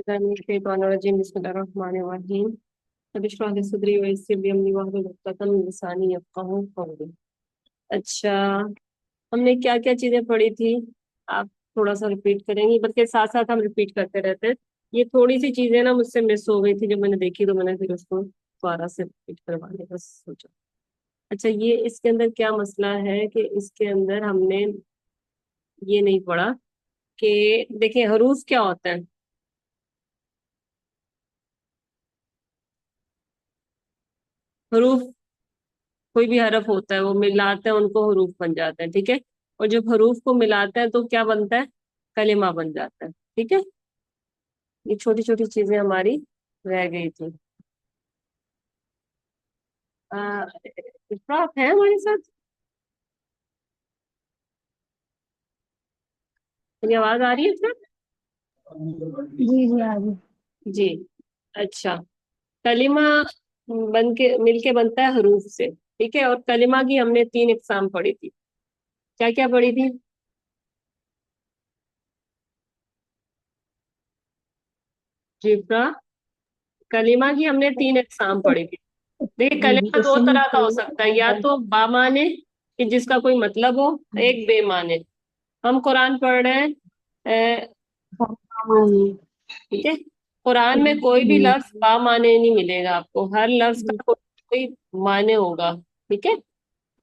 बिस्मिल्लाहिर्रहमानिर्रहीम बिस्मिल्लाहिर्रहमानिर्रहीम रब इश्रह ली सदरी व यस्सिर ली अमरी वाहलुल उक़दतम मिन लिसानी यफ़क़हू क़ौली। अच्छा, हमने क्या क्या चीजें पढ़ी थी? आप थोड़ा सा रिपीट करेंगी, बल्कि साथ साथ हम रिपीट करते रहते हैं। ये थोड़ी सी चीजें ना मुझसे मिस हो गई थी, जब मैंने देखी तो मैंने फिर उसको दोबारा से रिपीट करवाने का सोचा। अच्छा, ये इसके अंदर क्या मसला है कि इसके अंदर हमने ये नहीं पढ़ा कि देखिए हरूफ क्या होता है। हरूफ कोई भी हरफ होता है, वो मिलाते हैं उनको हरूफ बन जाते हैं, ठीक है। और जब हरूफ को मिलाते हैं तो क्या बनता है? कलिमा बन जाता है, ठीक है। ये छोटी छोटी चीजें हमारी रह गई थी। इफ़रात आप है हमारे साथ? मेरी आवाज आ रही है सर? जी जी आ गई। जी। अच्छा, कलिमा बन के मिलके बनता है हरूफ से, ठीक है। और कलिमा की हमने तीन इकसाम पढ़ी थी। क्या क्या पढ़ी थी? जी इफ़रात, कलिमा की हमने तीन इकसाम पढ़ी थी। देखिए जी जी कलेमा दो इसम तरह का हो फेल सकता है, या तो बामाने कि जिसका कोई मतलब हो, एक बेमाने। हम कुरान पढ़ रहे हैं, सामान्य। ठीक है। कुरान में कोई भी जी लफ्ज बामाने नहीं मिलेगा आपको, हर लफ्ज जी का कोई कोई माने होगा, ठीक है।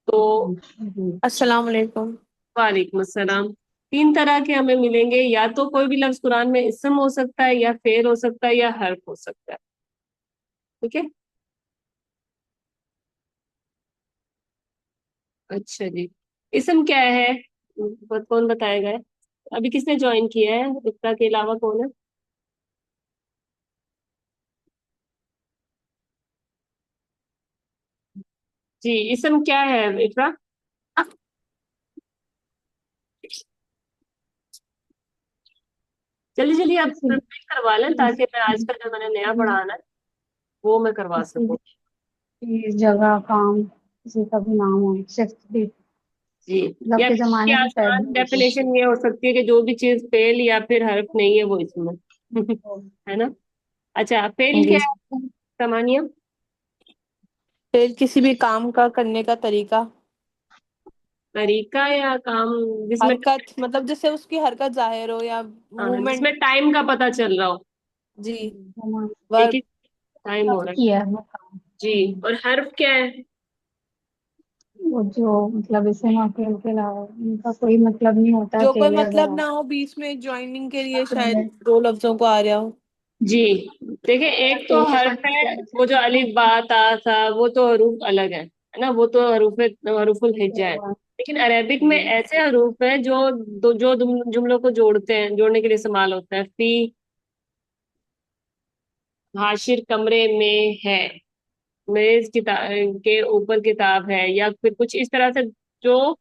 तो जी अस्सलाम वालेकुम। वालेकुम अस्सलाम। तीन तरह के हमें मिलेंगे, या तो कोई भी लफ्ज कुरान में इस्म हो सकता है, या फेल हो सकता है, या हर्फ हो सकता है, ठीक है। अच्छा जी, इस्म क्या है? कौन बताएगा? अभी किसने ज्वाइन किया है इकता के अलावा? कौन है? जी, इस्म क्या है इकरा? जल्दी जल्दी आप किसी रिपीट करवा लें, ताकि मैं आज का जो मैंने नया किसी पढ़ाना है वो मैं करवा किसी सकूं। चीज जगह काम किसी का भी नाम हो शख्स भी जी। मतलब या के फिर इसकी जमाने में शायद आसान नहीं होते डेफिनेशन ये हो सकती है कि जो भी चीज फेल या फिर हर्फ नहीं है वो इसमें है ना। अच्छा, फेल जी। क्या है सामान्य? फिर किसी भी काम का करने का तरीका। तरीका या काम जिसमें हरकत मतलब जिससे उसकी हरकत जाहिर हो या हाँ, मूवमेंट। जिसमें टाइम का पता चल रहा हो। जी। जमाने एक ही वर्क। टाइम हो सब रहा है। किया है जी। और हर्फ क्या है? वो जो मतलब इसे अकेले के अलावा उनका कोई मतलब नहीं होता जो कोई अकेले अगर मतलब आप ना हो, बीच में ज्वाइनिंग के लिए शायद अकेले दो लफ्जों को आ रहा हो। जी। देखिए, एक तो अकेले हर्फ पढ़ने है, जाना वो जो चाहिए अलिफ बा ता सा, वो तो हरूफ अलग है ना। वो तो हरूफुल हिज्जा है। ना। लेकिन अरेबिक में ऐसे हरूफ है जो जुमलों को जोड़ते हैं, जोड़ने के लिए इस्तेमाल होता है। फी हाशिर कमरे में है, मेज किताब के ऊपर किताब है, या फिर कुछ इस तरह से। जो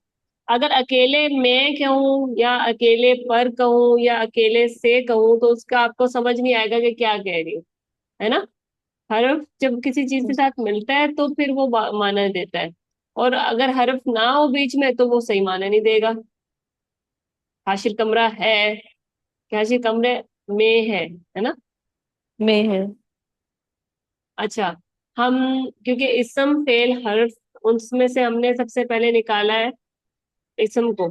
अगर अकेले मैं कहूँ या अकेले पर कहूँ या अकेले से कहूँ तो उसका आपको समझ नहीं आएगा कि क्या कह रही हूँ, है ना। हर्फ जब किसी चीज के साथ मिलता है तो फिर वो माना देता है। और अगर हर्फ ना हो बीच में तो वो सही माना नहीं देगा। हाशिर कमरा है कि हाशिर कमरे में है ना। में है। अच्छा, हम क्योंकि इसम फेल हर्फ उसमें से हमने सबसे पहले निकाला है इसम को।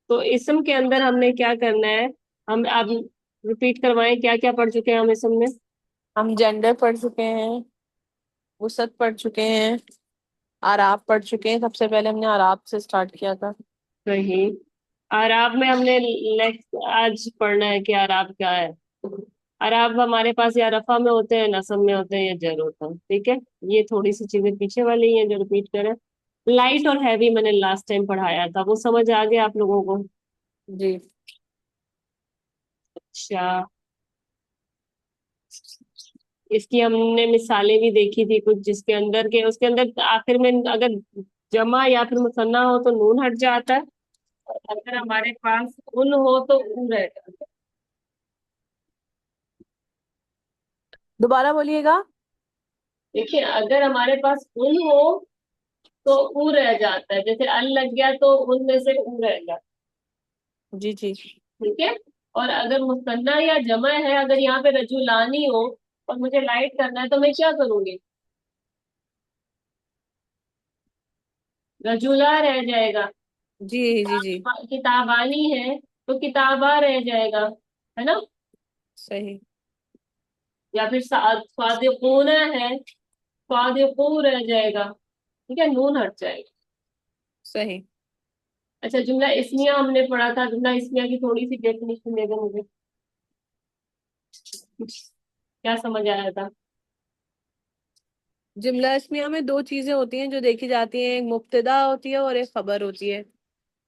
तो इसम के अंदर हमने क्या करना है? हम अब रिपीट करवाएं, क्या क्या पढ़ चुके हैं हम इसम में? हम जेंडर पढ़ चुके हैं, वसत पढ़ चुके हैं, आराब पढ़ चुके हैं। सबसे पहले हमने आराब से स्टार्ट किया था। सही। आराब में हमने नेक्स्ट आज पढ़ना है कि आराब क्या है। आराब हमारे पास या रफा में होते हैं, नसब में होते हैं, या जर होता है, ठीक है। ये थोड़ी सी चीजें पीछे वाली हैं जो रिपीट करें। लाइट और हैवी मैंने लास्ट टाइम पढ़ाया था, वो समझ आ गया आप लोगों को? जी। अच्छा, इसकी हमने मिसालें भी देखी थी कुछ, जिसके अंदर के उसके अंदर आखिर में अगर जमा या फिर मुसन्ना हो तो नून हट जाता है, और अगर हमारे पास उन हो तो ऊ रह जाता है। दोबारा बोलिएगा। देखिए, अगर हमारे पास उन हो तो ऊ रह जाता है, जैसे अल लग गया तो उन में से ऊ रह गया, जी जी। ठीक है। और अगर मुसन्ना या जमा है, अगर यहाँ पे रजुलानी हो और मुझे लाइट करना है तो मैं क्या करूंगी? रजुला रह जाएगा। जी जी जी। किताबानी है तो किताबा रह जाएगा, है ना? सही। या फिर स्वादिकूना है, स्वादिकू रह जाएगा। ठीक है, नून हट जाएगा। सही। अच्छा, जुमला इस्मिया हमने पढ़ा था, जुमला इस्मिया की थोड़ी सी डेफिनेशन दे दो मुझे, क्या समझ आया था? जुमला इसमिया में दो चीजें होती हैं जो देखी जाती हैं, एक मुब्तदा होती है और एक खबर होती है।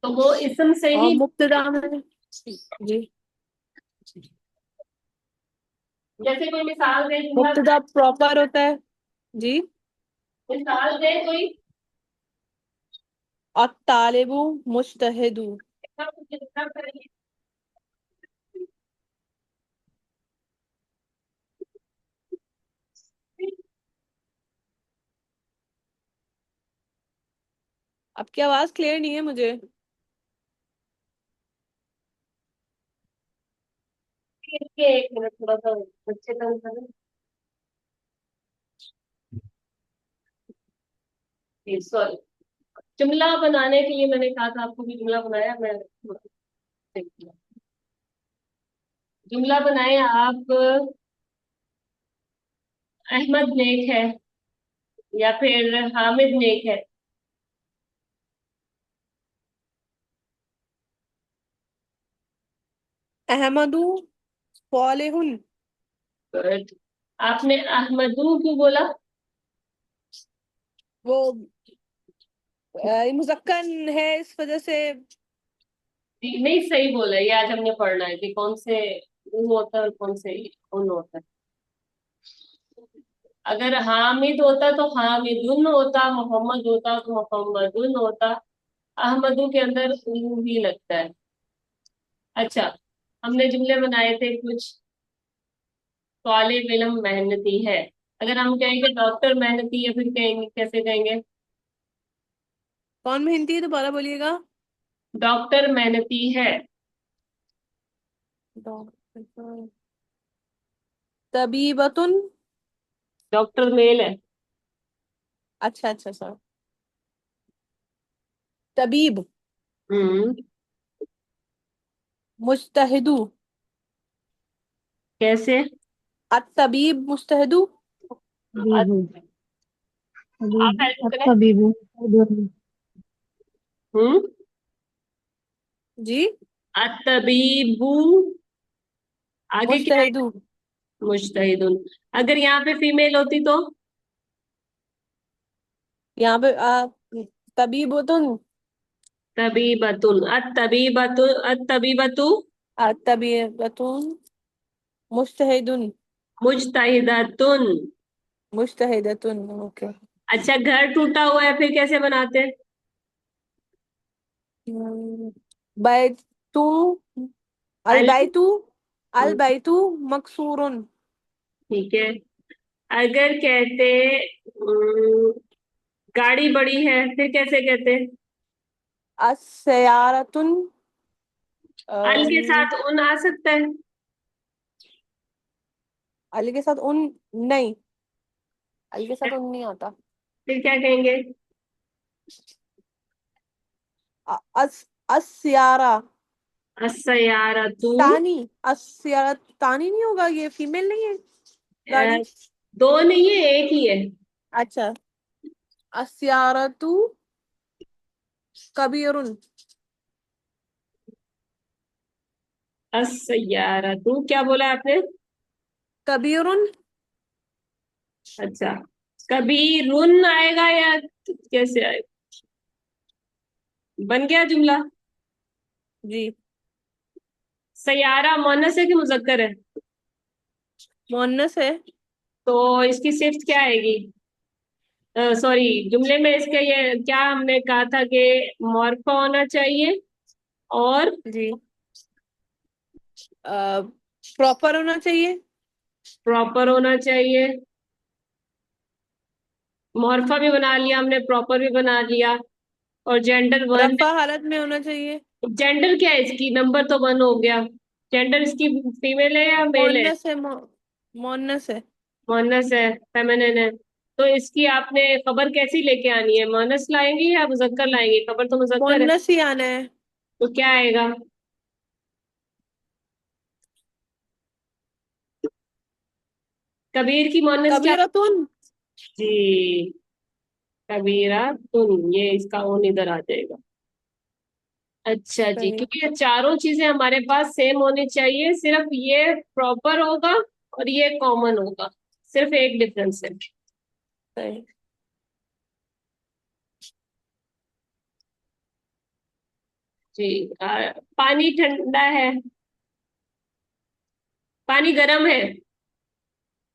तो वो इसम से और ही, मुब्तदा में जी, जैसे कोई मिसाल दे जुमला, मुब्तदा प्रॉपर होता है। जी। मिसाल दे कोई। अत्तालिबु मुज्तहिदु। जितना करेंगे। आपकी आवाज क्लियर नहीं है मुझे। एक मिनट, थोड़ा सा अच्छे कम करें। सॉरी, जुमला बनाने के लिए मैंने कहा था आपको कि जुमला बनाया मैं, जुमला बनाए आप। अहमद नेक है या फिर हामिद नेक है। अहमदु सालिहुन। Good. आपने अहमदू क्यों बोला? वो मुज़क्कर है इस वजह से। नहीं, सही बोला, ये आज हमने पढ़ना है कि कौन से ऊ होता है और कौन से उन होता है। अगर हामिद होता तो हामिदुन होता, मोहम्मद होता तो मोहम्मदुन होता। अहमदू के अंदर ऊ ही लगता है। अच्छा, हमने जुमले बनाए थे कुछ। तालिब इल्म मेहनती है, अगर हम कहेंगे डॉक्टर मेहनती है, फिर कहेंगे, कैसे कहेंगे? कौन मेहनती है, दोबारा बोलिएगा। डॉक्टर मेहनती है। डॉक्टर। तबीबतुन। डॉक्टर मेल है। अच्छा अच्छा सर। तबीब। हम्म। मुज्तहिदु। कैसे? अत-तबीब मुज्तहिदु। हबीबू। आप हबीब हेल्प करें। हबीबू। हम्म। जी। अतबीबू, आगे क्या है? मुज्तहिदु। मुज्तहिदुन। अगर यहाँ पे फीमेल होती तो? यहाँ पे तबीबतुन। तबीबतुन, अतबीबतु अत-तबीबतुन मुज्तहिदुन। मुज्तहिदतुन। मुज्तहिदतुन। ओके। अच्छा, घर टूटा हुआ है, फिर कैसे बनाते हैं? बैतु। अल अल, बैतु। अल बैतु मकसूरुन। ठीक है। अगर कहते गाड़ी बड़ी है, फिर कैसे कहते? अस्सयारतुन। अल के अम, साथ उन आ सकता है? अल के साथ उन नहीं। अल के साथ उन नहीं आता। फिर क्या कहेंगे? अस अस्यारा। अस्सयारतु। तानी। अस्यारा तानी नहीं होगा, ये फीमेल नहीं है अ, गाड़ी। दो नहीं है, एक ही है। अच्छा। अस्यारतु कबीरुन। अस्सयारतु क्या बोला आपने? कबीरुन। अच्छा, कभी रुन आएगा या कैसे आएगा? बन गया जुमला। जी। सयारा मोनस है कि मुजक्कर है? मोन्नस है। तो इसकी सिफ्त क्या आएगी? सॉरी, जुमले में इसका ये क्या हमने कहा था कि मॉर्फा होना चाहिए और जी। प्रॉपर होना चाहिए। प्रॉपर होना चाहिए। मॉर्फा भी बना लिया हमने, प्रॉपर भी बना लिया। और जेंडर वन। रफा हालत में होना चाहिए। जेंडर क्या है इसकी? नंबर तो वन हो गया। जेंडर इसकी फीमेल है या मेल है? मोनस है, मोनस है। मोनस है, फेमिनिन है। तो इसकी आपने खबर कैसी लेके आनी है, मोनस लाएंगी या मुजक्कर लाएंगी? खबर तो मुजक्कर है। मोनस ही आना है। तो क्या आएगा? कबीर की मोनस क्या? कबीरतुन। जी, कबीरा तुन, ये इसका ओन इधर आ जाएगा। अच्छा जी, सही। क्योंकि ये चारों चीजें हमारे पास सेम होनी चाहिए, सिर्फ ये प्रॉपर होगा और ये कॉमन होगा, सिर्फ एक डिफरेंस है। सही। जी। पानी ठंडा है, पानी गर्म है,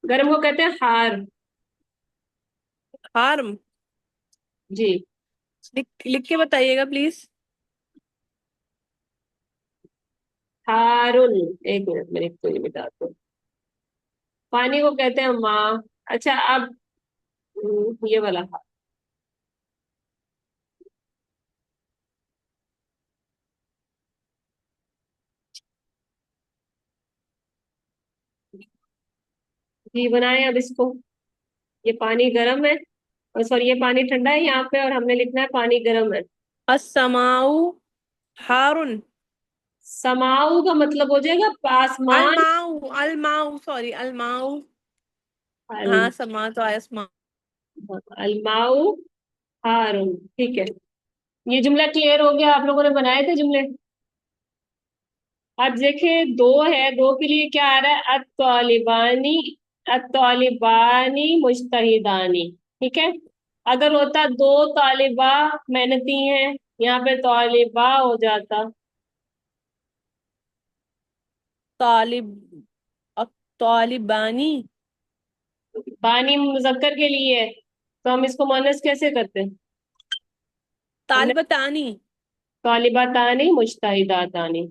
गर्म को कहते हैं हार। हार्म। जी। लिख लिख के बताइएगा प्लीज। हारुन। एक मिनट, मेरे को ये मिटा दो। पानी को कहते हैं माँ। अच्छा, अब ये वाला जी बनाए अब इसको। ये पानी गर्म है, और सॉरी ये पानी ठंडा है यहाँ पे, और हमने लिखना है पानी गर्म है। अस्समाउ हारुन। समाऊ का मतलब हो जाएगा आसमान। अलमाउ, अलमाउ, सॉरी, अलमाउ। अल, हाँ, समा तो आसमा। अलमाऊ हारून। ठीक है, ये जुमला क्लियर हो गया? आप लोगों ने बनाए थे जुमले? अब देखे, दो है, दो के लिए क्या आ रहा है? अत्तालिबानी, अत्तालिबानी मुज्तहिदानी। ठीक है, अगर होता दो तालिबा मेहनती हैं, यहाँ पे तालिबा हो जाता। तालिब, तालिबानी। बानी मुजक्कर के लिए है, तो हम इसको मुअन्नस कैसे करते हैं? हमने तालिबतानी। तालिबातानी मुज्तहिदातानी।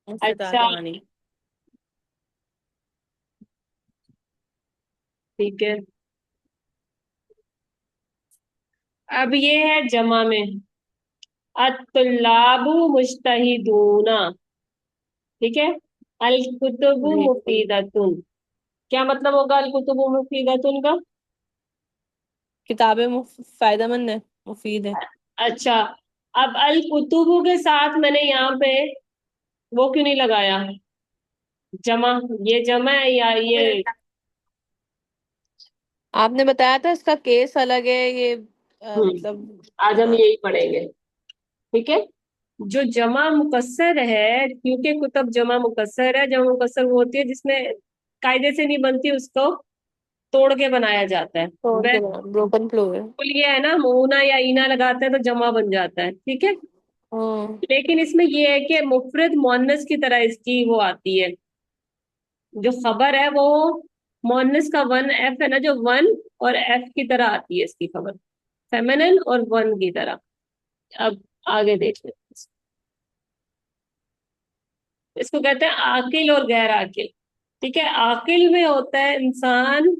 अच्छा, मुस्ततानी। ठीक है। अब ये है जमा में, अत्तुल्लाबु मुज्तहिदूना। ठीक है, अल कुतुबु जी। मुफीदतुन। क्या मतलब होगा अल कुतुबु मुफीदतुन का? किताबें फायदेमंद है, मुफीद है। अच्छा, अब अल कुतुबु के साथ मैंने यहाँ पे वो क्यों नहीं लगाया, जमा? ये जमा है या ये? आपने बताया था इसका केस अलग है, ये मतलब। आज हम हाँ। यही पढ़ेंगे। ठीक है, जो जमा मुकस्सर है, क्योंकि कुतब जमा मुकस्सर है, जमा मुकस्सर वो होती है जिसमें कायदे से नहीं बनती, उसको तोड़ के बनाया जाता है। तोड़ के वैसे बना, ब्रोकन फ्लो है। ये है ना, हम ऊना या ईना लगाते हैं तो जमा बन जाता है। ठीक है, हाँ। लेकिन इसमें ये है कि मुफरद मुअन्नस की तरह इसकी वो आती है, जो खबर है वो मुअन्नस का वन एफ है ना, जो वन और एफ की तरह आती है इसकी खबर, फेमिनिन और वन की तरह। अब आगे देखते हैं, इसको कहते हैं आकिल और गैर आकिल। ठीक है, आकिल में होता है इंसान,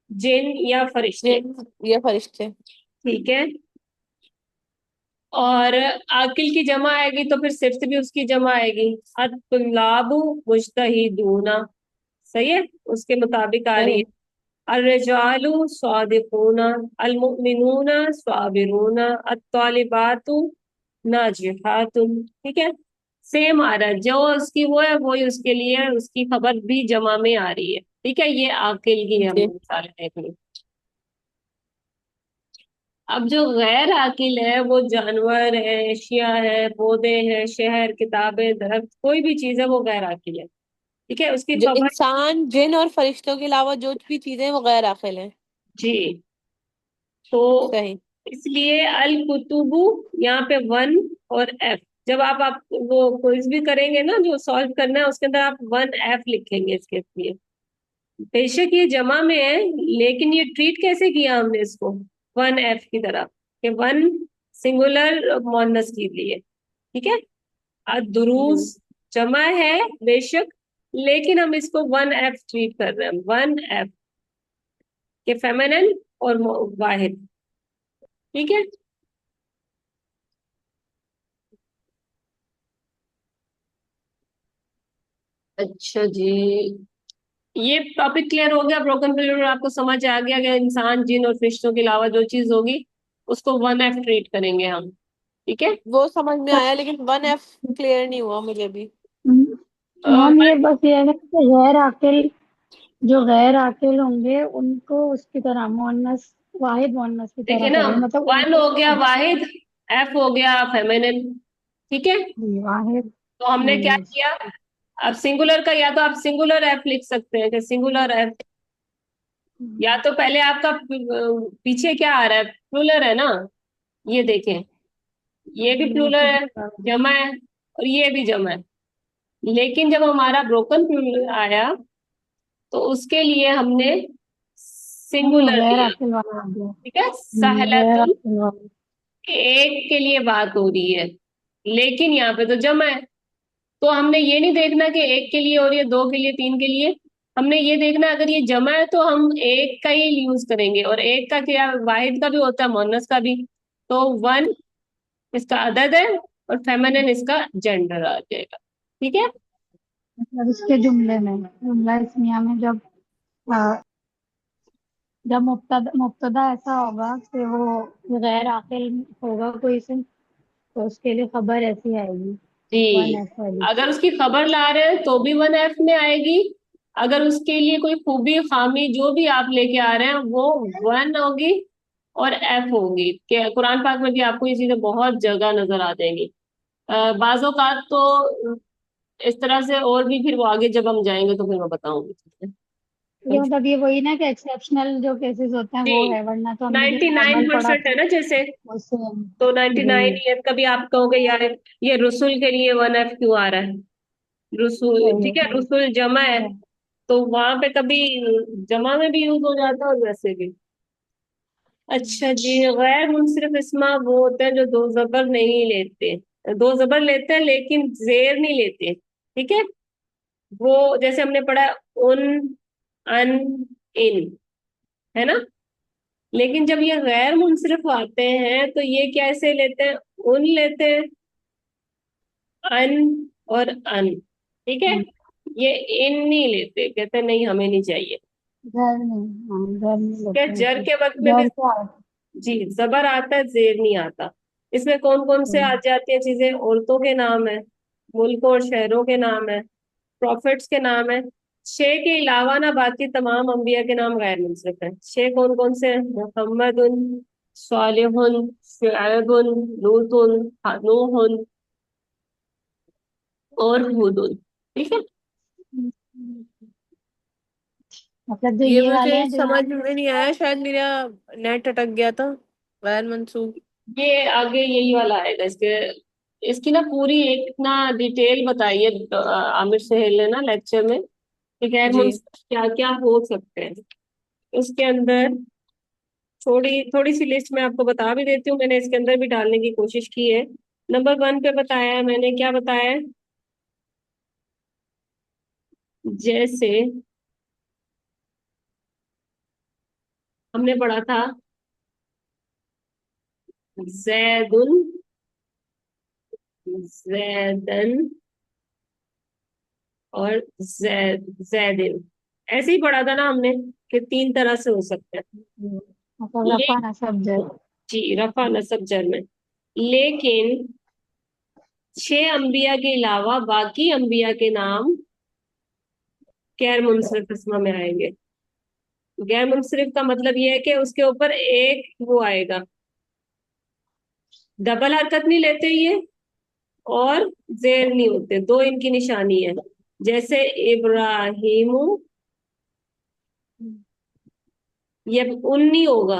जिन या फरिश्ते। जिन, ये फरिश्ते। ठीक है, और आकिल की जमा आएगी तो फिर सिफ्त भी उसकी जमा आएगी, अत्तुल्लाबु मुज्तहिदूना। सही है, उसके मुताबिक आ रही है। सही। अर्रिजालु स्वादिकूना, अलमुमिनूना स्वाबिरूना, अत्तालिबातु नाजिहातुन। ठीक है, सेम आ रहा है, जो उसकी वो है वही उसके लिए है, उसकी खबर भी जमा में आ रही है। ठीक है, ये आकिल की हमने जी। मिसालें देख ली। अब जो गैर आकिल है वो जानवर है, एशिया है, पौधे हैं, शहर, किताबें, दरख्त, कोई भी चीज है वो गैर आकिल है। ठीक है, उसकी जो खबर। इंसान, जिन और फरिश्तों के अलावा जो भी चीजें हैं, वो गैर आखिल हैं। जी, तो सही। इसलिए अल कुतुबु, यहाँ पे वन और एफ। जब आप वो क्विज भी करेंगे ना, जो सॉल्व करना है उसके अंदर आप वन एफ लिखेंगे इसके लिए। बेशक ये जमा में है, लेकिन ये ट्रीट कैसे किया हमने इसको, वन एफ की तरह, कि वन सिंगुलर मोनस के लिए। ठीक है, दुरूस जी। जमा है बेशक, लेकिन हम इसको वन एफ ट्रीट कर रहे हैं, वन एफ के फेमिनिन और वाहिद। ठीक है, अच्छा जी, ये टॉपिक क्लियर हो गया। ब्रोकन पीरियड आपको समझ आ गया कि इंसान, जिन और फरिश्तों के अलावा जो चीज होगी उसको 1F ट्रीट करेंगे हम। ठीक है। वो समझ में आया, लेकिन 1F क्लियर नहीं हुआ मुझे भी। मैम ये वन। बस ये है ना कि गैर आकिल, जो गैर आकिल होंगे उनको उसकी तरह मोनस, वाहिद मोनस की देखिए तरह ना, करें, मतलब वन उनको हो गया वाहिद, एफ हो गया फेमिनिन। ठीक है। वाहिद तो हमने क्या मोनस। किया, अब सिंगुलर का या तो आप सिंगुलर एफ लिख सकते हैं कि सिंगुलर एफ, या तो पहले आपका पीछे क्या आ रहा है, प्लूरल है ना, ये देखें, ये भी प्लूरल है, जमा है, और ये भी जमा है। लेकिन जब हमारा ब्रोकन प्लूरल आया तो उसके लिए हमने नहीं वो सिंगुलर गैर लिया। आकिल वाला हो गया। ठीक है, गैर सहलतुन, आकिल वाला। एक के लिए बात हो रही है, लेकिन यहाँ पे तो जमा है। तो हमने ये नहीं देखना कि एक के लिए हो रही है, दो के लिए, तीन के लिए। हमने ये देखना है, अगर ये जमा है तो हम एक का ही यूज करेंगे, और एक का क्या, वाहिद का भी होता है, मोनस का भी। तो वन इसका अदद है, और फेमिनिन इसका जेंडर आ जाएगा। ठीक है। मतलब इसके जुमले में, जुमला इस्मिया में जब मुब्तदा ऐसा होगा कि वो गैर आकिल होगा कोई इसम, तो उसके लिए खबर ऐसी आएगी, वन जी, ऐसा वाली। अगर उसकी खबर ला रहे हैं तो भी 1F में आएगी। अगर उसके लिए कोई खूबी खामी जो भी आप लेके आ रहे हैं वो वन होगी, और एफ होगी। कि कुरान पाक में भी आपको ये चीजें बहुत जगह नजर आ जाएंगी। बाज़ औक़ात तो इस तरह से, और भी फिर वो आगे जब हम जाएंगे तो फिर मैं बताऊंगी। ये मतलब ये वही ना कि एक्सेप्शनल जो केसेस होते हैं जी, वो है, वरना तो हमने जो 99% नॉर्मल पढ़ा है था ना जैसे, उससे। तो 99 जी ईयर कभी आप कहोगे यार ये रसुल के लिए 1F क्यों आ रहा है, रसुल, सही है, ठीक है, सही रसुल जमा है, है। तो वहां पे कभी जमा में भी यूज हो जाता है और वैसे भी। अच्छा जी, गैर मुनसरिफ इस्मा वो होते हैं जो दो जबर नहीं लेते, दो जबर लेते हैं लेकिन जेर नहीं लेते। ठीक है। वो जैसे हमने पढ़ा है, उन, अन, इन, है ना। लेकिन जब ये गैर मुनसरिफ आते हैं तो ये कैसे लेते हैं, उन लेते हैं, अन और अन। ठीक है। ये इन नहीं लेते, कहते हैं नहीं हमें नहीं चाहिए। घर नहीं, हाँ घर नहीं क्या लेते हैं जर फिर। के वक्त में भी, घर क्या है? जी, जबर आता है, जेर नहीं आता। इसमें कौन कौन से आ जाती हैं चीजें, औरतों के नाम है, मुल्क और शहरों के नाम है, प्रॉफिट्स के नाम है। छह के अलावा ना बाकी तमाम अंबिया के नाम गैर मुनसरिफ है। छह कौन कौन से हैं, मोहम्मदुन, सालिहुन, शुएबुन, लूतुन, नूहुन, और हुदुन। ठीक है। मतलब जो ये ये वाले मुझे हैं, जो समझ यहाँ में नहीं आया, शायद मेरा नेट अटक गया था। गैर मंसूब। ये आगे यही वाला आएगा इसके, इसकी ना पूरी एक ना डिटेल बताई है आमिर सुहेल ने ना लेक्चर में, कि गैर जी। मुनसरिफ क्या क्या हो सकते हैं। उसके अंदर थोड़ी थोड़ी सी लिस्ट मैं आपको बता भी देती हूँ, मैंने इसके अंदर भी डालने की कोशिश की है। नंबर वन पे बताया है मैंने, क्या बताया है, जैसे हमने पढ़ा था, जैदुन, जैदन, और जैदिन। ऐसे ही पढ़ा था ना हमने, कि तीन तरह से हो सकते हैं। मतलब ले, रफा नसब जर। जी, रफा नसब जर में। लेकिन छह अंबिया के अलावा बाकी अंबिया के नाम गैर मुनसरिफ इसमा में आएंगे। गैर मुनसरिफ का मतलब ये है कि उसके ऊपर एक वो आएगा, डबल हरकत नहीं लेते ये, और जेर नहीं होते, दो इनकी निशानी है। जैसे इब्राहिमु, ये उन नहीं होगा,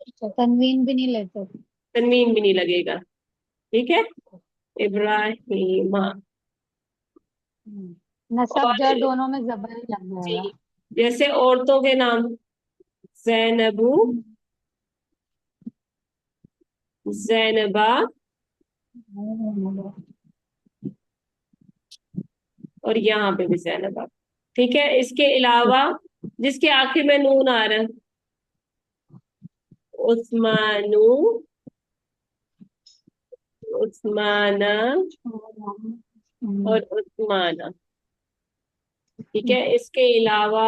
अच्छा, तनवीन भी नहीं लेते। तनवीन भी नहीं लगेगा। ठीक है, इब्राहिमा। नसब और जर दोनों में जबर ही लग जी, जाएगा। जैसे औरतों के नाम, जैनबू, जैनबा, और यहाँ पे भी जैनबा। ठीक है। इसके अलावा जिसके आखिर में नून आ रहा है, उस्मानु, उस्माना और उस्माना। ठीक है, इसके अलावा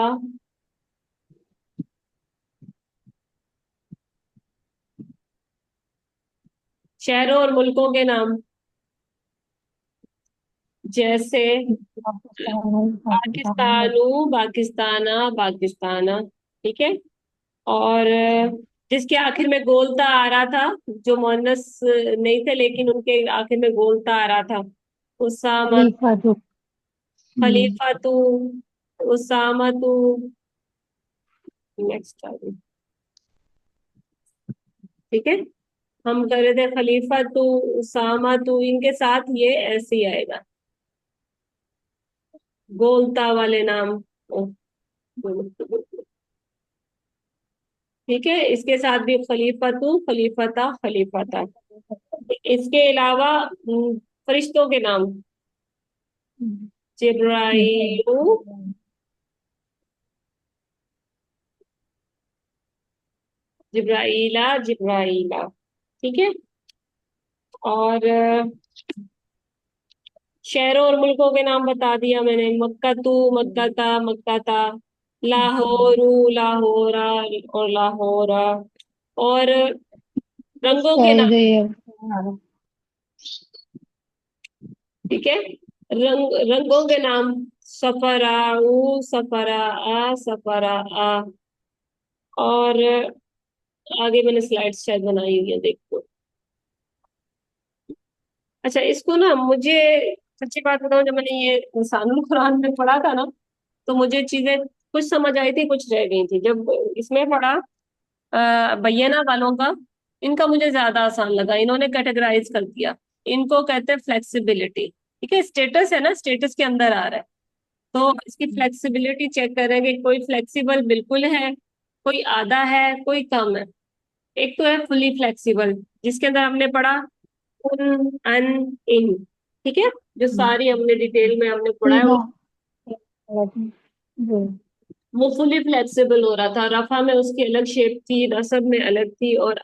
शहरों और मुल्कों के नाम, जैसे पाकिस्तान पाकिस्तानू, पाकिस्ताना, पाकिस्ताना। ठीक है। और जिसके आखिर में गोलता आ रहा था, जो मोहनस नहीं थे लेकिन उनके आखिर में गोलता आ रहा था, उसामा, खलीफा जो खलीफा तू, उसामा तू। नेक्स्ट। ठीक है, हम कर रहे थे खलीफा तू, उसामा तू, इनके साथ ये ऐसे ही आएगा, गोलता वाले नाम। ठीक है, इसके साथ भी खलीफा तू, खलीफा था, खलीफा था। इसके अलावा फरिश्तों के नाम, जिब्राइलू, जिब्राइला, जिब्राइला। ठीक है। और शहरों और मुल्कों के नाम बता दिया मैंने, मक्का तू, मक्का था, मक्का था, लाहौरू, लाहौरा और लाहौरा। और रंगों के नाम। ठीक है, रंगों के नाम, सफराऊ, सफरा आ, सफरा आ। और आगे मैंने स्लाइड्स शायद बनाई हुई है, देखो। अच्छा, इसको ना मुझे सच्ची बात बताऊं, जब मैंने ये इंसानुल कुरान में पढ़ा था ना, तो मुझे चीजें कुछ समझ आई थी, कुछ रह गई थी। जब इसमें पढ़ा बय्यना वालों का, इनका मुझे ज्यादा आसान लगा। इन्होंने कैटेगराइज कर दिया। इनको कहते हैं फ्लेक्सिबिलिटी। ठीक है, स्टेटस है ना, स्टेटस के अंदर आ रहा है, तो इसकी फ्लेक्सिबिलिटी चेक करेंगे। कोई फ्लेक्सिबल बिल्कुल है, कोई आधा है, कोई कम है। एक तो है फुली फ्लेक्सिबल, जिसके अंदर हमने पढ़ा उन, अन, इन। ठीक है, जो सारी हमने डिटेल में हमने पढ़ा है, तीनों जी वो फुली फ्लेक्सिबल हो रहा था। रफा में उसकी अलग शेप थी, नसब में अलग थी, और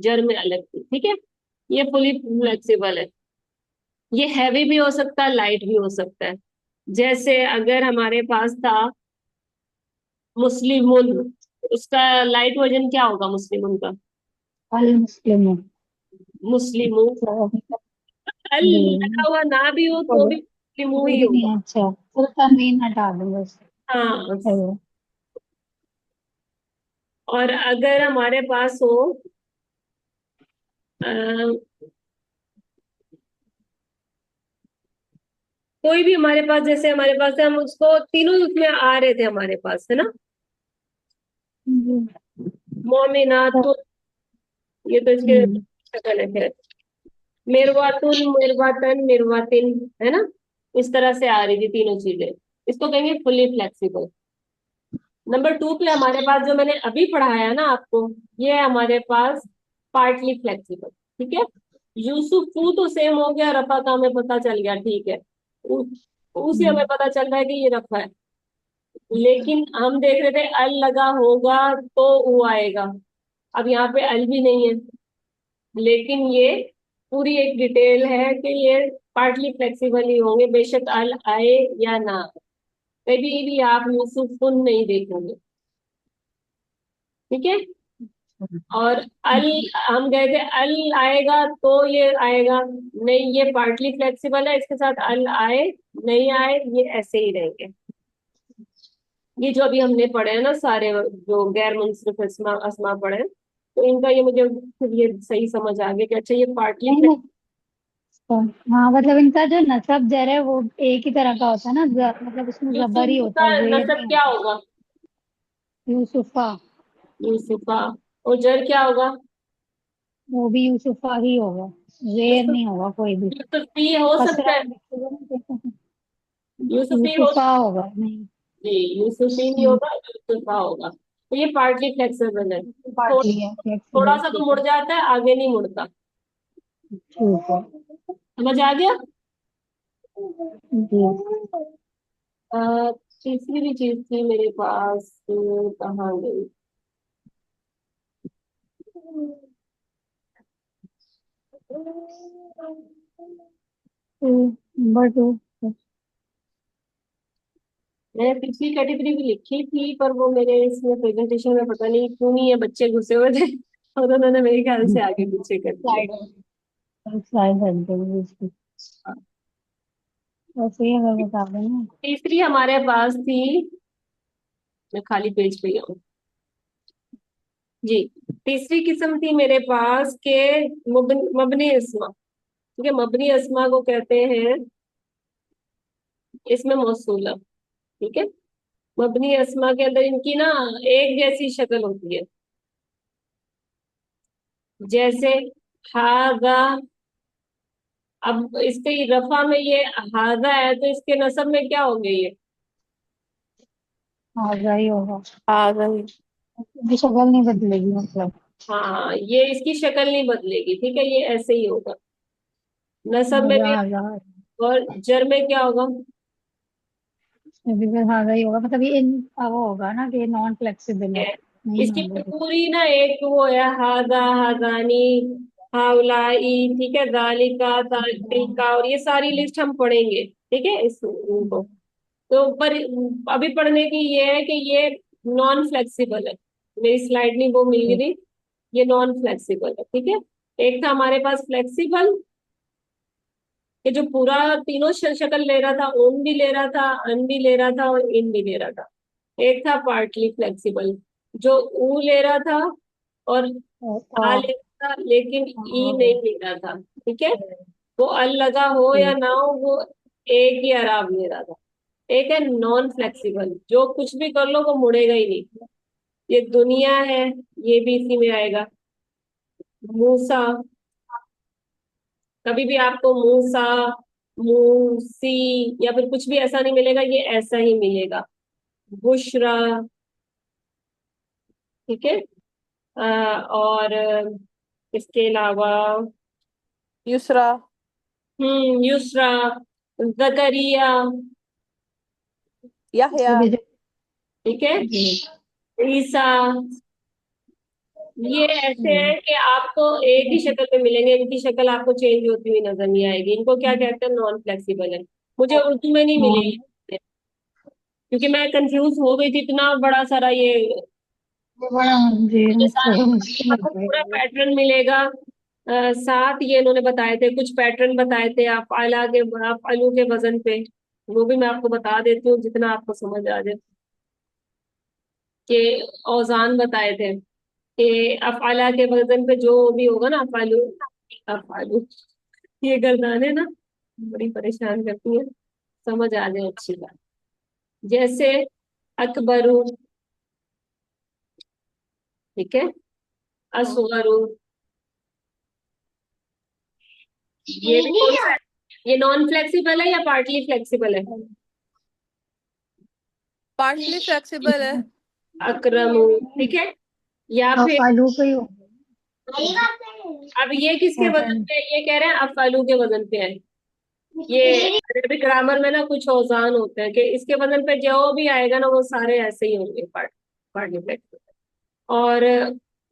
जर में अलग थी। ठीक है, ये फुली फ्लेक्सिबल है। ये हैवी भी हो सकता है, लाइट भी हो सकता है। जैसे अगर हमारे पास था मुस्लिमुन, उसका लाइट वर्जन क्या होगा मुस्लिमुन का? अल मुस्लिम मुस्लिमू। अल लगा हुआ ना भी हो तो भी मुस्लिमू कोई ही भी होगा। नहीं। अच्छा, उसका मीन हटा दो बस। हाँ। है। और अगर हमारे पास हो कोई भी हमारे पास, जैसे हमारे पास है, हम उसको तीनों उसमें आ रहे थे हमारे पास, है ना। जी। मोमिना तो, ये तो इसके हम्म। शक्ल है फिर। मिरवातुन, मिरवातन, मिरवातिन, है ना। इस तरह से आ रही थी तीनों चीजें। इसको कहेंगे फुली फ्लेक्सिबल। नंबर टू पे हमारे पास जो मैंने अभी पढ़ाया ना आपको, ये है हमारे पास पार्टली फ्लेक्सिबल। ठीक है, यूसुफू तो सेम हो गया, रफा का हमें पता चल गया। ठीक है, उसे हमें पता चल रहा है कि ये रफा है। लेकिन हम देख रहे थे अल लगा होगा तो वो आएगा। अब यहाँ पे अल भी नहीं है, लेकिन ये पूरी एक डिटेल है कि ये पार्टली फ्लेक्सिबल ही होंगे, बेशक अल आए या ना आए। कभी भी आप यूसुफुन नहीं देखेंगे। ठीक है। और अल, हम गए थे अल आएगा तो ये आएगा नहीं, ये पार्टली फ्लेक्सिबल है, इसके साथ अल आए नहीं आए ये ऐसे ही रहेंगे। ये जो अभी हमने पढ़े हैं ना सारे, जो गैर मुनसरिफ अस्मा अस्मा पढ़े हैं, तो इनका ये मुझे फिर ये सही समझ आ गया कि अच्छा ये पार्टली। नहीं नहीं। हाँ, मतलब इनका जो नसब जर है वो एक ही तरह का होता है ना, मतलब उसमें जबर ही यूसुफ होता का है, जेर नसब नहीं क्या होता। होगा? यूसुफा। यूसुफा। और जर क्या होगा? वो भी यूसुफा ही होगा। जेर यूसुफ, नहीं होगा कोई भी। यूसुफी हो सकता कसरा है। यूसुफी हो। यूसुफा होगा नहीं। जी, यूसुफी नहीं होगा, यूसुफा होगा। तो ये पार्टली फ्लेक्सिबल है। पार्ट थोड़ा, लिया थोड़ा फ्लेक्सिबल, सा तो ठीक मुड़ है। जाता है, आगे नहीं मुड़ता। ठीक है। समझ आ गया? जी। अ, तीसरी भी चीज थी मेरे पास, कहाँ गई? Number two. मैंने पिछली कैटेगरी भी लिखी थी, पर वो मेरे इसमें प्रेजेंटेशन में पता नहीं क्यों नहीं, ये बच्चे घुसे हुए थे और उन्होंने मेरे ख्याल से आगे पीछे कर दिया। स्लाइड स्लाइड हट गई इसकी। वैसे ही अगर बता दें ना। तीसरी हमारे पास थी, मैं खाली पेज पे ही हूँ जी। तीसरी किस्म थी मेरे पास के मबनी अस्मा। ठीक है, मबनी अस्मा को कहते हैं इसमें मौसूला। ठीक है, मबनी अस्मा के अंदर इनकी ना एक जैसी शक्ल होती है। जैसे हाजा, अब इसके रफा में ये हाजा है तो इसके नसब में क्या होंगे ये? आ गई होगा। आ गई। ये शक्ल नहीं बदलेगी मतलब। हाँ, ये इसकी शक्ल नहीं बदलेगी, ठीक है, ये ऐसे ही होगा नसब में भी। आ गया। और जर में क्या होगा? इसमें भी फिर आ गई होगा मतलब ये इन वो होगा ना कि नॉन फ्लेक्सिबल है। है। नहीं इसकी होगा। पूरी ना एक वो है, हाजा, हाजानी, हाउलाई, ठीक है, जालिका, तिलका, और ये सारी लिस्ट हम पढ़ेंगे, ठीक है, इस इनको। तो पर अभी पढ़ने की ये है कि ये नॉन फ्लेक्सिबल है। मेरी स्लाइड नहीं वो मिल गई, ये नॉन फ्लेक्सिबल है, ठीक है। एक था हमारे पास फ्लेक्सिबल, कि जो पूरा तीनों शक्ल ले रहा था, ओम भी ले रहा था, अन भी ले रहा था और इन भी ले रहा था। एक था पार्टली फ्लेक्सिबल, जो ऊ ले रहा था और आ और ले रहा था, लेकिन ई और नहीं ले रहा था, ठीक है। वो अल लगा हो या ना हो, वो एक ही आराम ले रहा था। एक है नॉन फ्लेक्सिबल, जो कुछ भी कर लो वो मुड़ेगा ही नहीं। ये दुनिया है, ये भी इसी में आएगा। मूसा, कभी भी आपको मूसा, मूसी या फिर कुछ भी ऐसा नहीं मिलेगा, ये ऐसा ही मिलेगा। बुशरा, ठीक है। और इसके अलावा युसरा। युसरा, जकरिया, याहया। इसमें भी ठीक है, जी। ईसा। ये ऐसे है कि आपको एक ही शक्ल में मिलेंगे, इनकी शक्ल आपको चेंज होती हुई नजर नहीं आएगी। इनको क्या कहते हैं? नॉन फ्लेक्सिबल है। मुझे उर्दू में नहीं मिले नॉन ये, क्योंकि मैं कंफ्यूज हो गई थी, इतना बड़ा सारा ये। बड़ा जी मुझे सारे थोड़ा मुश्किल आपको लग पूरा रहा है। पैटर्न मिलेगा। साथ ये इन्होंने बताए थे, कुछ पैटर्न बताए थे आप आला के, आप आलू के वजन पे। वो भी मैं आपको बता देती हूँ जितना आपको समझ आ जाए। कि औजान बताए थे कि अफआला के वजन पे जो भी होगा ना, अफालू, अफालू, ये गर्दानें ना बड़ी परेशान करती है, समझ आ जाए अच्छी बात। जैसे अकबरू, ठीक है, असगरू, ये भी कौन सा है? ये नॉन फ्लेक्सिबल है या पार्टली फ्लेक्सिबल है? पार्टली फ्लेक्सिबल है। अकरमू, ठीक है। या हाँ फिर फालू का ही अब ये किसके वजन होगा। पे है? ये कह रहे हैं अफालू के वजन पे है। ये अरबिक ग्रामर में ना कुछ औजान होते हैं कि इसके वजन पे जो भी आएगा ना वो सारे ऐसे ही होंगे, पार्टली फ्लेक्सिबल। और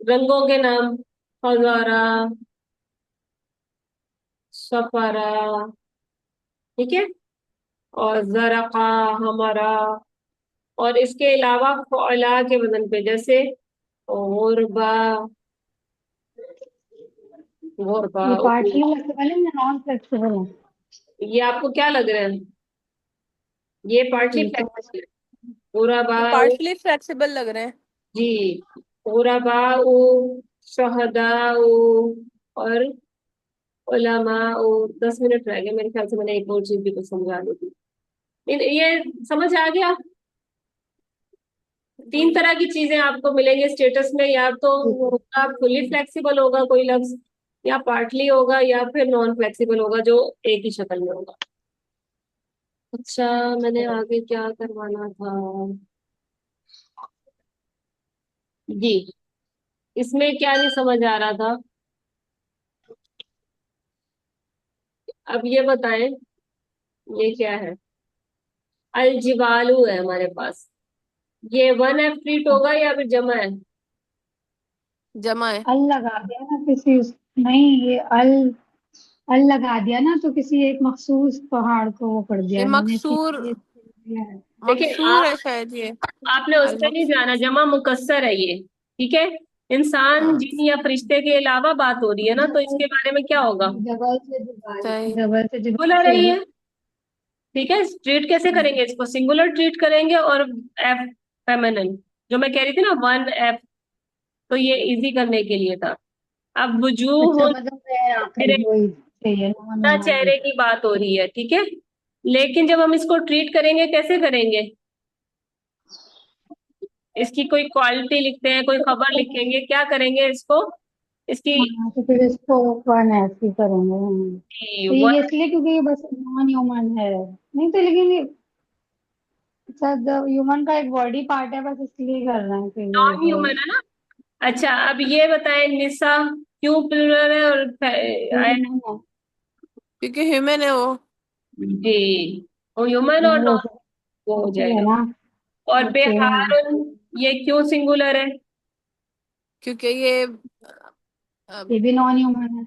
रंगों के नाम, हजारा, सफारा, ठीक है, और जरका, हमारा। और इसके अलावा फ़ौला के वजन पे, जैसे गुरबा, गुरबा। ये पार्टली फ्लेक्सिबल है या नॉन फ्लेक्सिबल है? ये आपको क्या लग रहा है? ये पार्टली ये तो फ्लेक्सिबल है। गुरबा, ये पार्टली फ्लेक्सिबल लग रहे हैं। जी, गुरबा, शहदा, और उलमा। 10 मिनट रह गए मेरे ख्याल से, मैंने एक और चीज भी कुछ समझा दी थी। ये समझ आ गया? तीन तरह की चीजें आपको मिलेंगे स्टेटस में, या तो वो होगा फुली फ्लेक्सिबल होगा कोई लफ्ज, या पार्टली होगा, या फिर नॉन फ्लेक्सिबल होगा जो एक ही शक्ल में होगा। अच्छा, मैंने आगे क्या करवाना था जी? इसमें क्या नहीं समझ आ रहा था? अब ये बताएं, ये क्या है? अलजिबालू है हमारे पास। ये वन एफ फ्रीट होगा या फिर जमा है? जमा है। अल लगा दिया ना किसी नहीं ये अल अल लगा दिया ना तो किसी एक मखसूस पहाड़ को वो कर ये दिया इन्होंने, मकसूर, इसलिए दिया है। देखिए मकसूर है शायद ये। आपने उस अल पे नहीं जाना, मकसूर। जमा मुकस्सर है ये। ठीक है, इंसान हाँ जिन या फरिश्ते के अलावा बात हो रही है ना, तो जबल, इसके बारे में क्या होगा? जबल से जिबाल, सही। जबल से जिबाल सिंगुलर है सही ये। है। ठीक है, ट्रीट कैसे करेंगे इसको? सिंगुलर ट्रीट करेंगे, और एफ फेमिनिन, जो मैं कह रही थी ना, वन एफ। तो ये इजी करने के लिए था। अब अच्छा वजूह मतलब है आखिर चेहरे, वही सही है, नॉन ह्यूमन। चेहरे की बात हो रही है, ठीक है। लेकिन जब हम इसको ट्रीट करेंगे, कैसे करेंगे? इसकी कोई क्वालिटी लिखते हैं, कोई खबर लिखेंगे, क्या करेंगे इसको? इसकी हाँ तो फिर इसको वन ऐसे ही करेंगे हम। तो ये वन इसलिए क्योंकि ये बस नॉन ह्यूमन है, नहीं तो लेकिन ये शायद ह्यूमन का एक बॉडी पार्ट है, बस इसलिए कर रहे हैं कि ये नॉन जो ह्यूमन है ना। अच्छा, अब ये बताएं, निसा क्यों प्लुरल है और ह्यूमन है, क्योंकि ह्यूमन है वो। जी, वो ह्यूमन और वो नॉन, वो हो है जाएगा। ना। और ओके हाँ, बेहारुन, ये क्यों सिंगुलर है? क्योंकि ये ये भी नॉन ह्यूमन है।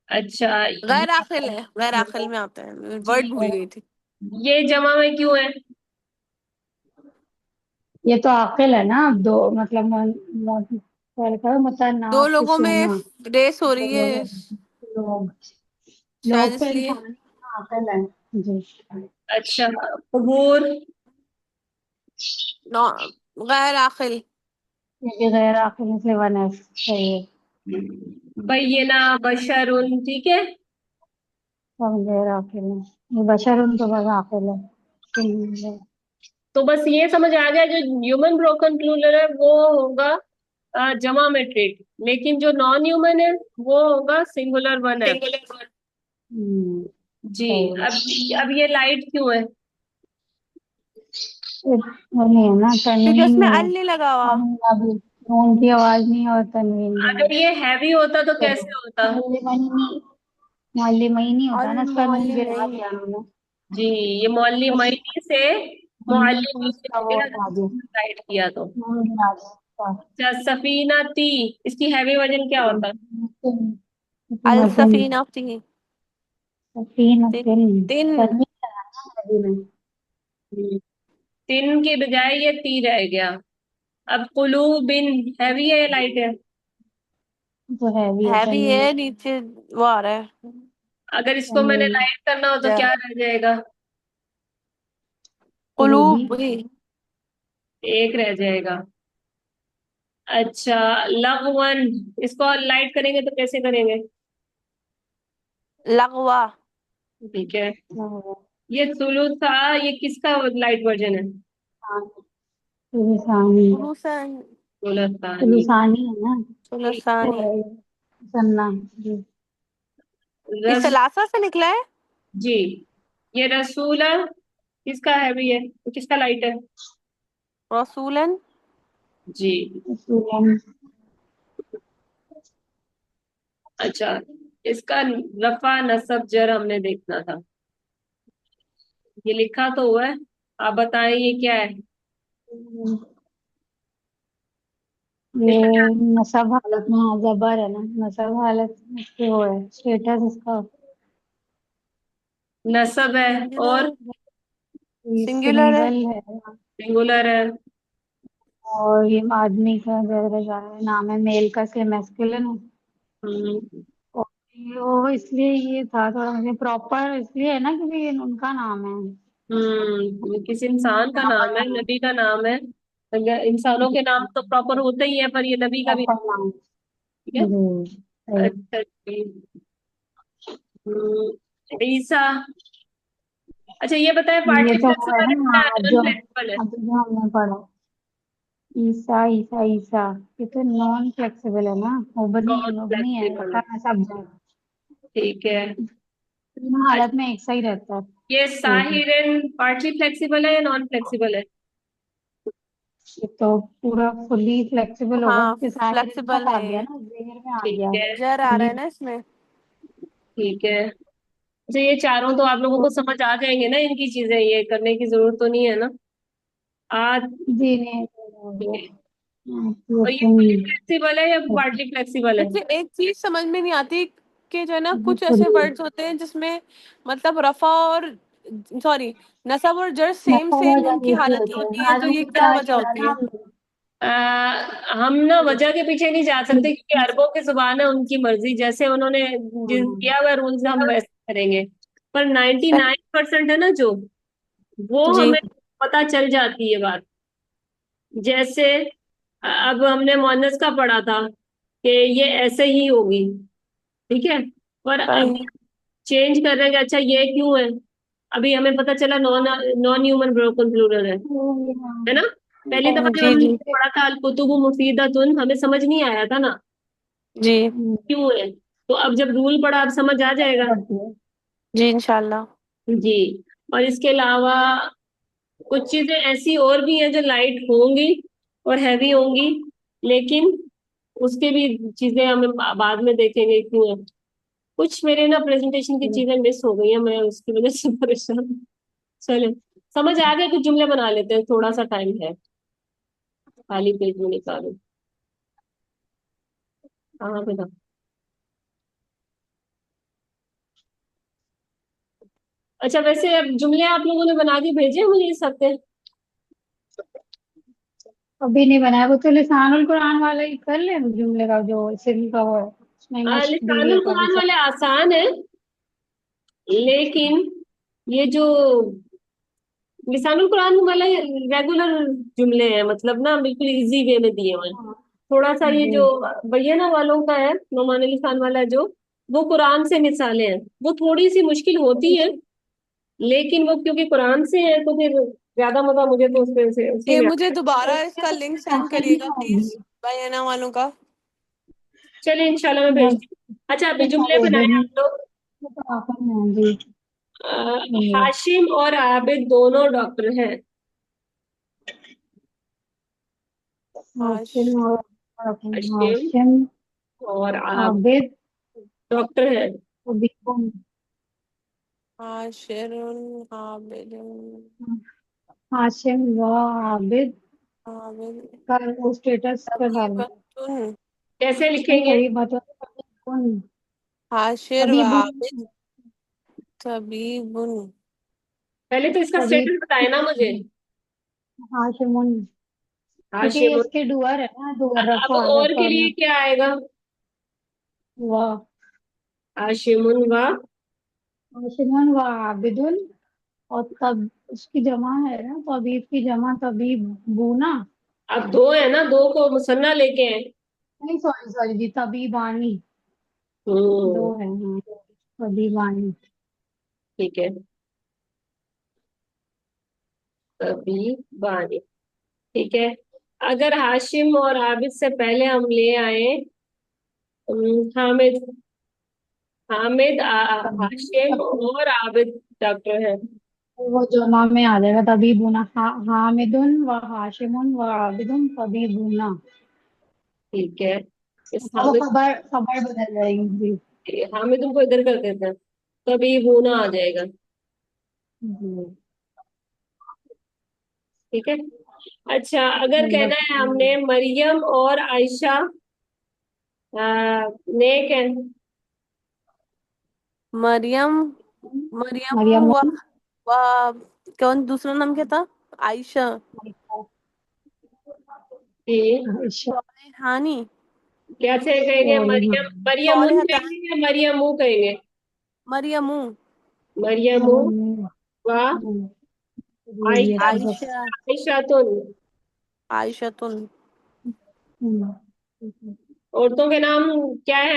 अच्छा, गैर आखिल है, गैर आखिल में आता है, वर्ड भूल गई थी। ये जमा में क्यों है? ये तो आकिल है ना, अब दो मतलब दो लोगों में मुतनाफिसूना, रेस हो दो रही है, लोग, लोग, शायद लोग तो इसलिए। इंसान आकिल है जी। अच्छा, कुबूर, नौ, गैर आखिल। ये भी गैर आकिल में से वन है, सही है। बैना, बशरुन, ठीक है। सब गैर आकिल है, ये बशर उनको बस आकिल है। हम्म, तो बस ये समझ आ गया, जो ह्यूमन ब्रोकन प्लूरल है वो होगा जमा में ट्रीट, लेकिन जो नॉन ह्यूमन है वो होगा सिंगुलर वन है। जी। सही है। अब ये लाइट क्यों है? वो नहीं है ना, क्योंकि तनवीन उसमें नहीं है। अल नहीं लगा हुआ। अभी नून की आवाज नहीं है और तनवीन भी नहीं अगर ये हैवी होता तो है। कैसे होता? मोहल्ले में ही नहीं अल होता ना, इसका नून गिरा मोअल्लिमीन। दिया उन्होंने। जी, ये मौली से मुअल्लिमीन उसका हो वो गया, हटा दिया, राइट किया तो। नून गिरा दिया। अच्छा, सफीना ती, इसकी हैवी वर्जन क्या होता? अल तीन, सफीना थी। तीन तीन। तीन तीन। तनवीन लगाना नदी में। हम्म, तिन के बजाय ये ती रह गया। अब कुलूबिन, हैवी है या लाइट है? तो है भी है हैवी तनवीन। है, नीचे वो आ रहा है। अगर इसको मैंने तनवीन लाइट करना हो तो जर। क्या रह जाएगा? कुलूबी। कुलूब ही। एक रह जाएगा। अच्छा, लगवन, इसको लाइट करेंगे तो कैसे करेंगे? लगवा। ठीक है। क्या होगा? ये सुलू था, ये किसका लाइट वर्जन है? हाँ, सुलूसानी, सुलूसन। सुलतानी। सुलूसानी है ना। वो सुलसानी। है सन्ना जी। ये रस, सलासा से निकला है। जी, ये रसूला किसका हैवी है, किसका लाइट है? रसूलन। जी। रसूलन, अच्छा, इसका रफा नसब जर हमने देखना था। ये लिखा तो हुआ है, आप बताएं ये क्या है? ये इसका क्या नसब हालत में, हाँ जबर है ना, नसब हालत में इसके वो है स्टेटस इसका। नसब है? और सिंगुलर। ये सिंगुलर है। सिंगल है। सिंगुलर है? और ये आदमी का जगह नाम है, मेल का से मैस्कुलिन है। हम्म। और वो इसलिए ये था थोड़ा मुझे प्रॉपर इसलिए है ना क्योंकि ये उनका नाम है। ये किसी इंसान का नाम है, नबी का नाम है। अगर इंसानों के नाम तो प्रॉपर होते ही है, पर ये नबी का भी प्रॉपर नाम नाम। है, ठीक है। जी सही। अच्छा जी। ईसा। अच्छा, ये बताए ये पार्टली तो वो है फ्लेक्सिबल ना, है या हाँ नॉन जो फ्लेक्सिबल है? अभी जो हमने पढ़ा, ईसा ईसा ईसा, ये तो नॉन फ्लेक्सिबल है ना, नॉन मुबनी है, फ्लेक्सिबल है, रखा है सब जगह। ठीक है। तीनों अच्छा, हालत में एक सा ही रहता है। ये ठीक है, साहिरन पार्टली फ्लेक्सिबल है या नॉन फ्लेक्सिबल है? ये तो पूरा फुली फ्लेक्सिबल होगा हाँ क्योंकि साहिर फ्लेक्सिबल आ है गया ये। ना, जेर में आ ठीक गया है, जर आ रहा फुली। है ना इसमें। ठीक है। अच्छा, ये चारों तो आप लोगों को समझ आ जाएंगे ना, इनकी चीजें ये करने की जरूरत तो नहीं है ना आज? जी नहीं हो ठीक गया। है। ये और ये तुम फुली फ्लेक्सिबल है या पार्टली फ्लेक्सिबल है? मुझे एक चीज समझ में नहीं आती के जो है ना कुछ खुद ऐसे वर्ड्स होते हैं जिसमें मतलब रफा और सॉरी नसब और जर सेम नफा सेम वजह उनकी एक ही हालत होते होती हैं। है, आज तो ये मैंने क्या क्या वजह किया होती ना, है? हम ना वजह के पीछे नहीं जा सकते, क्योंकि अरबों की जुबान है, उनकी मर्जी, जैसे उन्होंने जिस हाँ, दिया हुआ रूल्स हम वैसे करेंगे। पर 99% है ना जो, वो जी। हमें पता चल जाती है बात। जैसे अब हमने मोहन्नस का पढ़ा था कि ये ऐसे ही होगी, ठीक है, पर अब सही। चेंज कर रहे हैं कि अच्छा ये क्यों है। अभी हमें पता चला non non human broken plural है ना। पहली दफा जब जी हमने जी पढ़ा था अल कुतुबु मुफीदतुन, हमें समझ नहीं आया था ना जी क्यों है। तो अब जब रूल पढ़ा, अब समझ आ जाएगा। पड़ती है। जी इंशाल्लाह। जी। और इसके अलावा कुछ चीजें ऐसी और भी हैं जो लाइट होंगी और हैवी होंगी, लेकिन उसके भी चीजें हमें बाद में देखेंगे क्यों है। कुछ मेरे ना प्रेजेंटेशन की चीजें मिस हो गई हैं, मैं उसकी वजह से परेशान हूँ। चले, समझ आ गए, कुछ जुमले बना लेते हैं, थोड़ा सा टाइम है, खाली पेज में निकालो। हाँ बेटा। अच्छा, वैसे अब जुमले आप लोगों ने बना के भेजे हैं मुझे इस हफ्ते? अभी नहीं बनाया, वो तो लिसानुल कुरान वाला ही कर ले जुमले का, जो सिर्फ का वो उसमें मश्क दी हुई है लिसानुल काफी कुरान वाले सारी। आसान है, लेकिन ये जो लिसानुल कुरान वाले रेगुलर जुमले हैं, मतलब ना बिल्कुल इजी वे में दिए हुए हैं। हाँ थोड़ा सा ये जो जी। बैना वालों का है, नोमान अली खान वाला जो, वो कुरान से मिसालें हैं, वो थोड़ी सी मुश्किल होती है, लेकिन वो क्योंकि कुरान से है तो फिर ज्यादा मजा मुझे तो उसमें से उसी ये में मुझे आता दोबारा इसके इसका तो लिंक फिर सेंड ऐसे नहीं करिएगा होगी। प्लीज, बयाना वालों का। है। चलिए इंशाल्लाह मैं मैं भेजती हूँ। अच्छा, अभी इसका जुमले भेज बनाए दूंगी। आप लोग। ये तो आसान है जी। हाशिम और आबिद दोनों डॉक्टर हैं। हाश हाशिम और हाशिम हाशिम और आबिद आबिद डॉक्टर हैं। हबीबुन। हाशिरुन आबिदुन हाशिम व आबिद आबिद का वो स्टेटस पे डालना। तबीबतुन। कैसे नहीं लिखेंगे? अभी बता, हबीबुन। हाशिर व हबीबुन। आबिद तबीबुन। पहले तो इसका हबीब। स्टेटस बताए ना मुझे। हाशिमुन, क्योंकि ये हाशिम। इसके डुअर है ना, डुअर अब रफा और के रफा लिए में। क्या आएगा? वाह। हाशिमुन व, हाशिमुन व आबिदुन। और तब उसकी जमा है ना, तबीब की जमा तबीब बूना। अब दो है ना, दो को मुसन्ना लेके हैं। नहीं सॉरी सॉरी जी, तबीबानी। दो हम्म। है हाँ। तबीबानी। ठीक है, तभी बानी। ठीक है। अगर हाशिम और आबिद से पहले हम ले आए हामिद, हामिद हाशिम तब और आबिद डॉक्टर है। वो जमा में आ जाएगा तबीबुना। हामिदुन व हाशिमुन व आबिदुन तबीबुना। ठीक है। इस अच्छा, वो हामिद, खबर खबर बदल जाएगी हामिद को इधर कर देते हैं, तभी होना आ जाएगा। जी। ठीक है। अच्छा, अगर कहना है हमने मरियम और आयशा नेक है। मरियम मरियम मरियम। व कौन दूसरा नाम क्या था? आयशा। कि आयशा। हानी। कैसे कहेंगे? और मरियम, मरियमुन हतान। कहेंगे या मरियमू कहेंगे? मरियमू। मरियमू वाह। ये आयशा, तो बस। आयशा। आयशा तो आयशतुन। हम्म। औरतों के नाम क्या है?